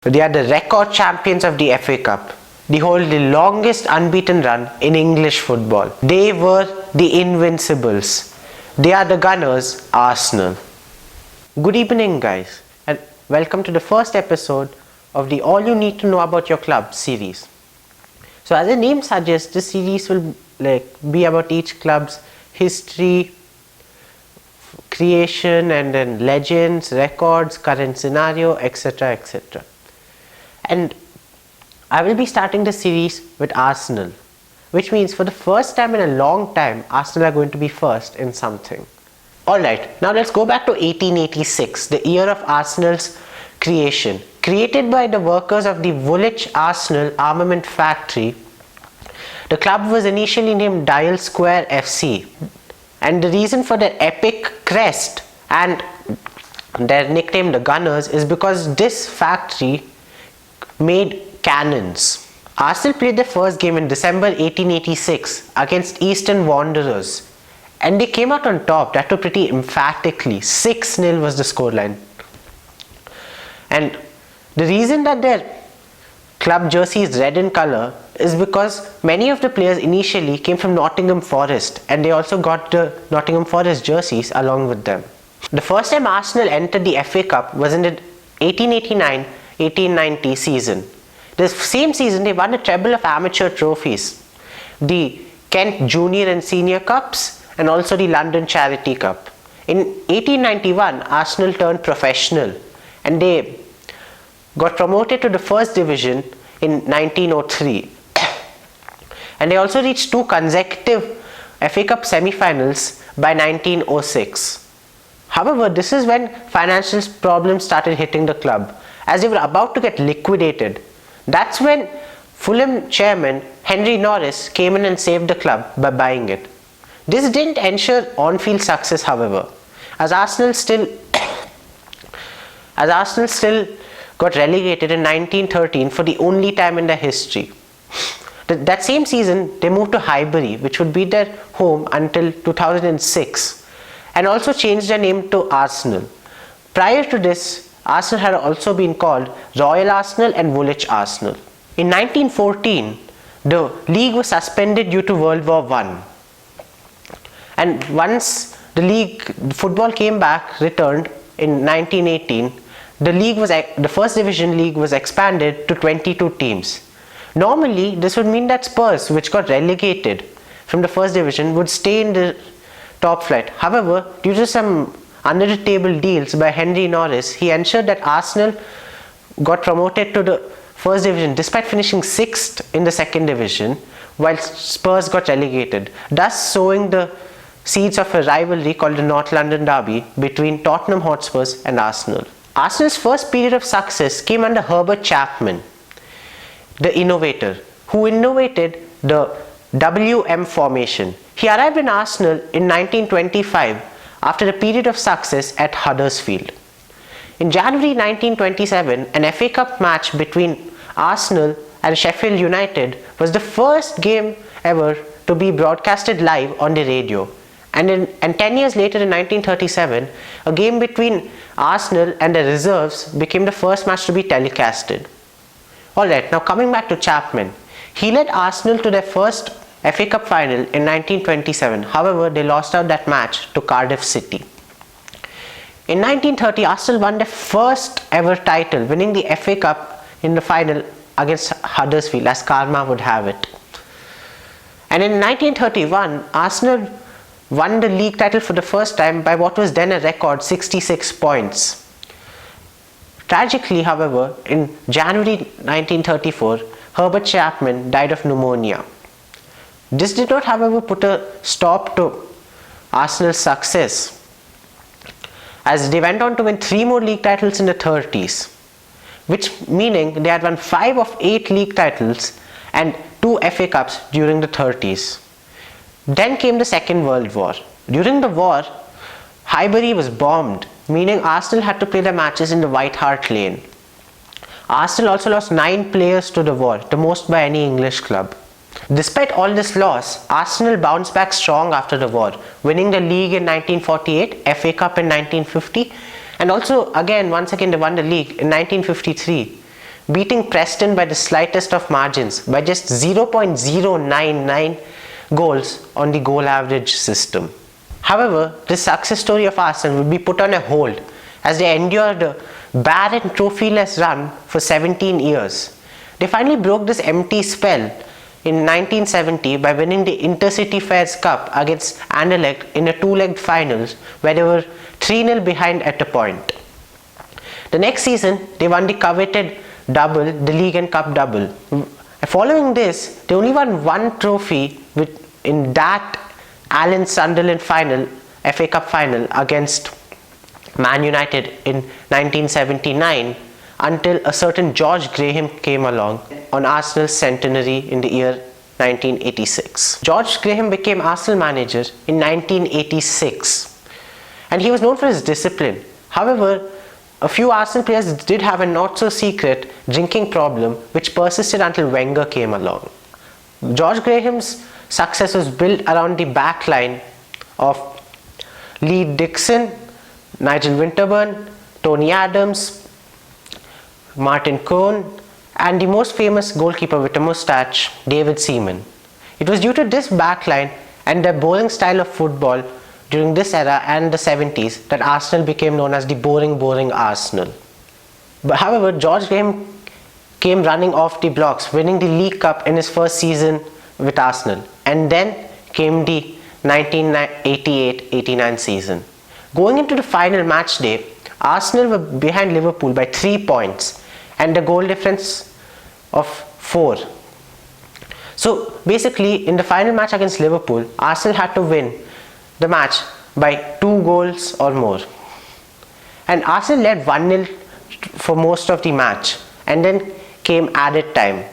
They are the record champions of the FA Cup. They hold the longest unbeaten run in English football. They were the Invincibles. They are the Gunners, Arsenal. Good evening, guys, and welcome to the first episode of the All You Need to Know About Your Club series. So as the name suggests, this series will be about each club's history, creation, and then legends, records, current scenario, etc. etc. And I will be starting the series with Arsenal, which means for the first time in a long time, Arsenal are going to be first in something. Alright, now let's go back to 1886, the year of Arsenal's creation. Created by the workers of the Woolwich Arsenal Armament Factory, the club was initially named Dial Square FC. And the reason for their epic crest and their nickname the Gunners is because this factory made cannons. Arsenal played their first game in December 1886 against Eastern Wanderers, and they came out on top, that too pretty emphatically. 6-0 was the scoreline. And the reason that their club jersey is red in colour is because many of the players initially came from Nottingham Forest, and they also got the Nottingham Forest jerseys along with them. The first time Arsenal entered the FA Cup was in the 1889-1890 season. This same season they won a treble of amateur trophies, the Kent Junior and Senior Cups and also the London Charity Cup. In 1891 Arsenal turned professional and they got promoted to the first division in 1903. And they also reached 2 consecutive FA Cup semi-finals by 1906. However, this is when financial problems started hitting the club, as they were about to get liquidated. That's when Fulham chairman Henry Norris came in and saved the club by buying it. This didn't ensure on-field success, however, as Arsenal still got relegated in 1913 for the only time in their history. That same season, they moved to Highbury, which would be their home until 2006, and also changed their name to Arsenal. Prior to this, Arsenal had also been called Royal Arsenal and Woolwich Arsenal. In 1914, the league was suspended due to World War I. And once the football came back, returned in 1918, the first division league was expanded to 22 teams. Normally, this would mean that Spurs, which got relegated from the first division, would stay in the top flight. However, due to some under the table deals by Henry Norris, he ensured that Arsenal got promoted to the first division despite finishing 6th in the second division, while Spurs got relegated, thus sowing the seeds of a rivalry called the North London Derby between Tottenham Hotspurs and Arsenal. Arsenal's first period of success came under Herbert Chapman, the innovator, who innovated the WM formation. He arrived in Arsenal in 1925 after a period of success at Huddersfield. In January 1927, an FA Cup match between Arsenal and Sheffield United was the first game ever to be broadcasted live on the radio. And 10 years later in 1937, a game between Arsenal and the reserves became the first match to be telecasted. Alright, now coming back to Chapman. He led Arsenal to their first FA Cup final in 1927. However, they lost out that match to Cardiff City. In 1930, Arsenal won their first ever title, winning the FA Cup in the final against Huddersfield, as karma would have it. And in 1931, Arsenal won the league title for the first time by what was then a record 66 points. Tragically, however, in January 1934, Herbert Chapman died of pneumonia. This did not, however, put a stop to Arsenal's success, as they went on to win 3 more league titles in the 30s, which meaning they had won 5 of 8 league titles and 2 FA Cups during the 30s. Then came the Second World War. During the war, Highbury was bombed, meaning Arsenal had to play their matches in the White Hart Lane. Arsenal also lost 9 players to the war, the most by any English club. Despite all this loss, Arsenal bounced back strong after the war, winning the league in 1948, FA Cup in 1950, and also once again they won the league in 1953, beating Preston by the slightest of margins by just 0.099 goals on the goal average system. However, this success story of Arsenal would be put on a hold as they endured a barren trophyless run for 17 years. They finally broke this empty spell in 1970 by winning the Intercity Fairs Cup against Anderlecht in a two-legged finals where they were 3-0 behind at a point. The next season, they won the coveted double, the league and cup double. Following this, they only won one trophy in that Alan Sunderland final, FA Cup final against Man United in 1979 until a certain George Graham came along on Arsenal's centenary in the year 1986. George Graham became Arsenal manager in 1986 and he was known for his discipline. However, a few Arsenal players did have a not-so-secret drinking problem which persisted until Wenger came along. George Graham's success was built around the back line of Lee Dixon, Nigel Winterburn, Tony Adams, Martin Keown, and the most famous goalkeeper with a moustache, David Seaman. It was due to this backline and their bowling style of football during this era and the 70s that Arsenal became known as the boring Arsenal. But however, George Graham came running off the blocks, winning the League Cup in his first season with Arsenal, and then came the 1988-89 season. Going into the final match day, Arsenal were behind Liverpool by 3 points and a goal difference of 4. So basically, in the final match against Liverpool, Arsenal had to win the match by 2 goals or more. And Arsenal led 1-0 for most of the match, and then came added time.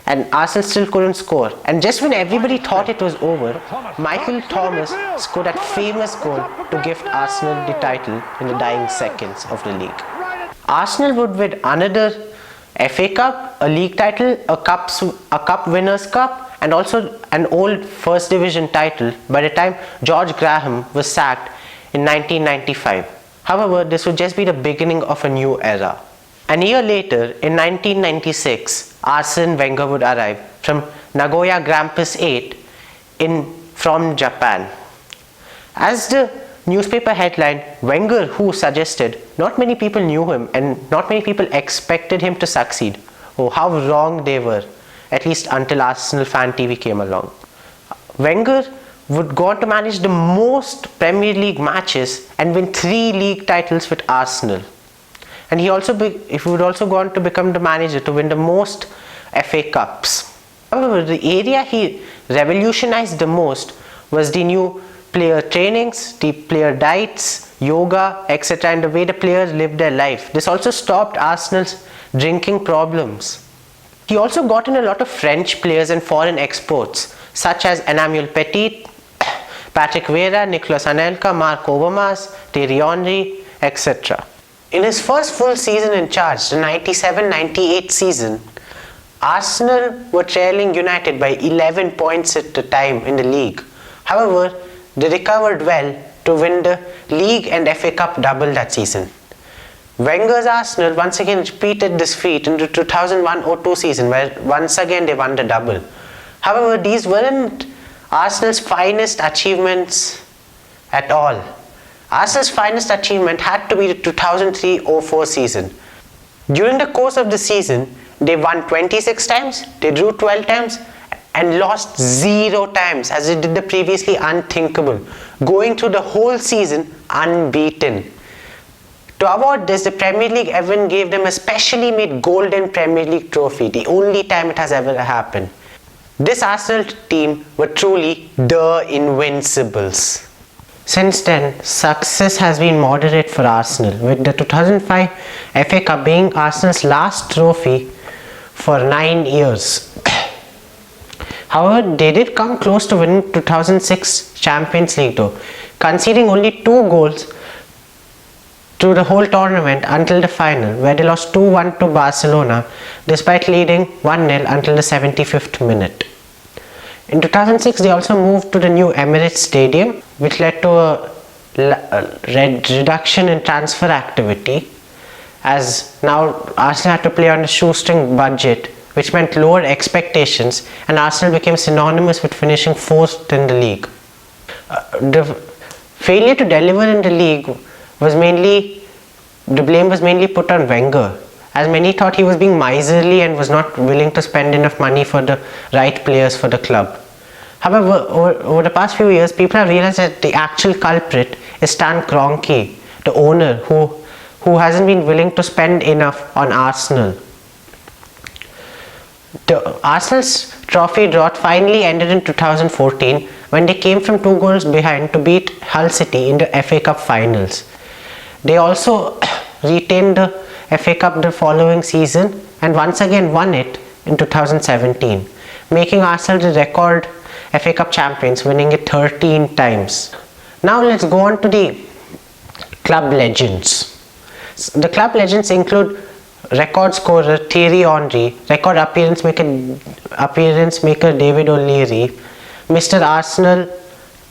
And Arsenal still couldn't score. And just when everybody thought it was over, Michael Thomas scored that famous goal to gift Arsenal the title in the dying seconds of the league. Arsenal would win another FA Cup, a league title, a cup winners' cup, and also an old first division title by the time George Graham was sacked in 1995. However, this would just be the beginning of a new era. An year later, in 1996, Arsene Wenger would arrive from Nagoya Grampus 8 from Japan. As the newspaper headline, Wenger Who suggested, not many people knew him and not many people expected him to succeed. Oh, how wrong they were, at least until Arsenal Fan TV came along. Wenger would go on to manage the most Premier League matches and win 3 league titles with Arsenal. And he would also go on to become the manager to win the most FA Cups. However, the area he revolutionized the most was the new player trainings, the player diets, yoga, etc., and the way the players lived their life. This also stopped Arsenal's drinking problems. He also got in a lot of French players and foreign exports, such as Emmanuel Petit, Patrick Vieira, Nicolas Anelka, Marc Overmars, Thierry Henry, etc. In his first full season in charge, the 97-98 season, Arsenal were trailing United by 11 points at the time in the league. However, they recovered well to win the league and FA Cup double that season. Wenger's Arsenal once again repeated this feat in the 2001-02 season, where once again they won the double. However, these weren't Arsenal's finest achievements at all. Arsenal's finest achievement had to be the 2003-04 season. During the course of the season, they won 26 times, they drew 12 times, and lost 0 times, as they did the previously unthinkable, going through the whole season unbeaten. To avoid this, the Premier League even gave them a specially made golden Premier League trophy, the only time it has ever happened. This Arsenal team were truly the Invincibles. Since then, success has been moderate for Arsenal, with the 2005 FA Cup being Arsenal's last trophy for 9 years. However, they did come close to winning 2006 Champions League though, conceding only 2 goals through the whole tournament until the final, where they lost 2-1 to Barcelona despite leading 1-0 until the 75th minute. In 2006, they also moved to the new Emirates Stadium, which led to a reduction in transfer activity, as now Arsenal had to play on a shoestring budget, which meant lower expectations, and Arsenal became synonymous with finishing 4th in the league. The failure to deliver in the league was mainly, the blame was mainly put on Wenger, as many thought he was being miserly and was not willing to spend enough money for the right players for the club. However, over the past few years, people have realized that the actual culprit is Stan Kroenke, the owner, who hasn't been willing to spend enough on Arsenal. The Arsenal's trophy drought finally ended in 2014 when they came from 2 goals behind to beat Hull City in the FA Cup finals. They also retained the FA Cup the following season and once again won it in 2017, making Arsenal the record FA Cup champions, winning it 13 times. Now let's go on to the club legends. The club legends include record scorer Thierry Henry, record appearance maker David O'Leary, Mr. Arsenal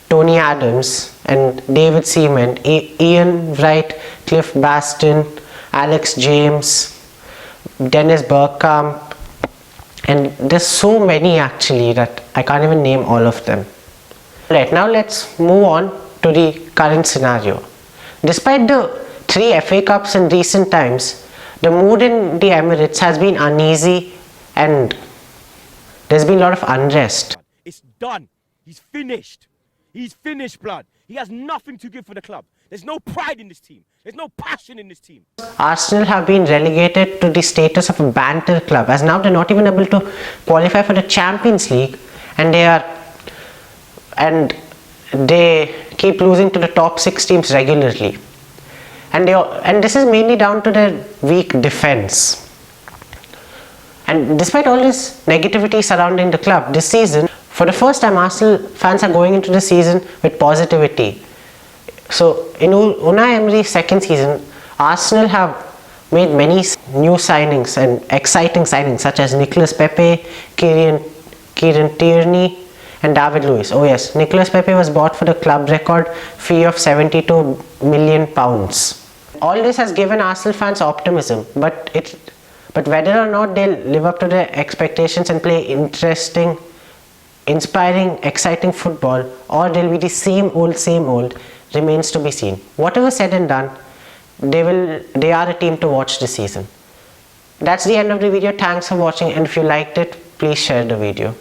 Tony Adams and David Seaman, Ian Wright, Cliff Baston, Alex James, Dennis Bergkamp, and there's so many actually that I can't even name all of them. Right, now let's move on to the current scenario. Despite the 3 FA Cups in recent times, the mood in the Emirates has been uneasy and there's been a lot of unrest. It's done. He's finished. He's finished, blood. He has nothing to give for the club. There's no pride in this team. There's no passion in this team. Arsenal have been relegated to the status of a banter club, as now they're not even able to qualify for the Champions League, and they keep losing to the top 6 teams regularly. And this is mainly down to their weak defense. And despite all this negativity surrounding the club this season, for the first time Arsenal fans are going into the season with positivity. So in Unai Emery's second season, Arsenal have made many new signings and exciting signings such as Nicolas Pepe, Kieran Tierney and David Luiz. Oh yes, Nicolas Pepe was bought for the club record fee of £72 million. All this has given Arsenal fans optimism, but whether or not they'll live up to their expectations and play interesting, inspiring, exciting football, or they'll be the same old, remains to be seen. Whatever said and done, they are a team to watch this season. That's the end of the video. Thanks for watching, and if you liked it, please share the video.